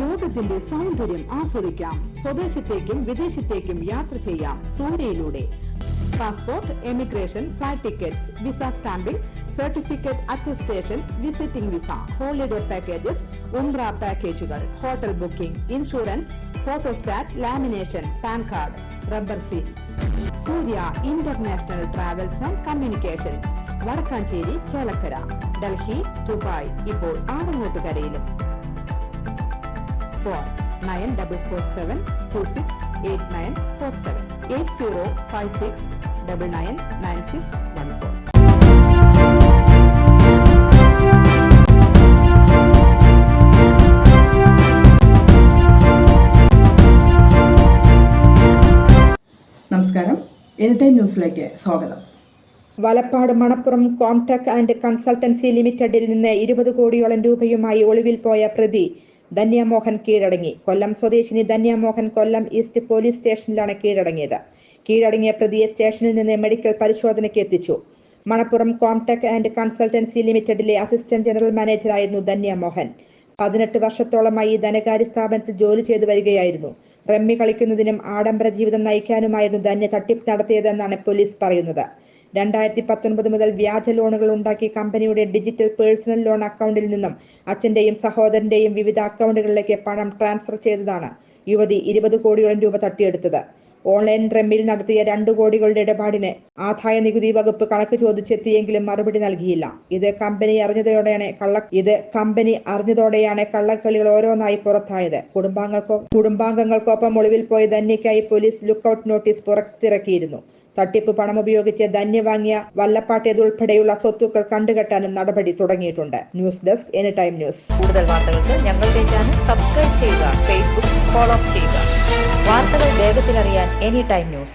ലോകത്തിന്റെ സൗന്ദര്യം ആസ്വദിക്കാം. സ്വദേശത്തേക്കും വിദേശത്തേക്കും യാത്ര ചെയ്യാം സൂര്യയിലൂടെ. Passport, emigration, flight tickets, visa stamping, certificate attestation, visiting visa, holiday packages, ഉംറ പാക്കേജുകൾ, hotel booking, insurance, photostat, lamination, PAN card, rubber seal. Surya international travels and communications, Vadakkanchery, Chelakkara, Delhi, Dubai, ഇപ്പോൾ ആറങ്ങോട്ടുകരയിലും. ഫോൺ 9447268947 8056999614. നമസ്കാരം, എനിടൈം ന്യൂസിലേക്ക് സ്വാഗതം. Valappad Manappuram Comtech and consultancy ലിമിറ്റഡിൽ നിന്ന് 20 കോടിയോളം രൂപയുമായി ഒളിവിൽ പോയ പ്രതി ധന്യമോഹൻ കീഴടങ്ങി. കൊല്ലം സ്വദേശിനി ധന്യമോഹൻ കൊല്ലം ഈസ്റ്റ് പോലീസ് സ്റ്റേഷനിലാണ് കീഴടങ്ങിയത്. കീഴടങ്ങിയ പ്രതിയെ സ്റ്റേഷനിൽ നിന്ന് മെഡിക്കൽ പരിശോധനയ്ക്ക് എത്തിച്ചു. മണപ്പുറം കോംടെക് ആൻഡ് കൺസൾട്ടൻസി ലിമിറ്റഡിലെ അസിസ്റ്റന്റ് ജനറൽ മാനേജറായിരുന്നു ധന്യമോഹൻ. 18 വർഷത്തോളമായി ഈ ധനകാര്യ സ്ഥാപനത്തിൽ ജോലി ചെയ്തു വരികയായിരുന്നു. റമ്മി കളിക്കുന്നതിനും ആഡംബര ജീവിതം നയിക്കാനുമായിരുന്നു ധന്യ തട്ടിപ്പ് നടത്തിയതെന്നാണ് പോലീസ് പറയുന്നത്. 2019 മുതൽ വ്യാജ ലോണുകൾ ഉണ്ടാക്കി കമ്പനിയുടെ ഡിജിറ്റൽ പേഴ്സണൽ ലോൺ അക്കൗണ്ടിൽ നിന്നും അച്ഛന്റെയും സഹോദരന്റെയും വിവിധ അക്കൗണ്ടുകളിലേക്ക് പണം ട്രാൻസ്ഫർ ചെയ്തതാണ് യുവതി 20 കോടിയോളം രൂപ തട്ടിയെടുത്തത്. ഓൺലൈൻ റമ്മിൽ നടത്തിയ 2 കോടികളുടെ ഇടപാടിന് ആദായ നികുതി വകുപ്പ് കണക്ക് ചോദിച്ചെത്തിയെങ്കിലും മറുപടി നൽകിയില്ല. ഇത് കമ്പനി അറിഞ്ഞതോടെയാണ് കള്ളക്കളികൾ ഓരോന്നായി പുറത്തായത്. കുടുംബാംഗങ്ങൾക്കൊപ്പം ഒളിവിൽ പോയ ധന്യയ്ക്കായി പോലീസ് ലുക്കൌട്ട് നോട്ടീസ് പുറത്തിറക്കിയിരുന്നു. തട്ടിപ്പ് പണം ഉപയോഗിച്ച് ധന്യ വാങ്ങിയ വല്ലപ്പാട്ടേതുൾപ്പെടെയുള്ള സ്വത്തുക്കൾ കണ്ടുകെട്ടാനും നടപടി തുടങ്ങിയിട്ടുണ്ട്. News desk, anytime news. കൂടുതൽ വാർത്തകൾക്ക് ഞങ്ങളുടെ ചാനൽ സബ്സ്ക്രൈബ് ചെയ്യുക, ഫേസ്ബുക്ക് ഫോളോ ചെയ്യുക. വാർത്തകൾ വേഗത്തിലറിയാൻ എനിടൈം ന്യൂസ്.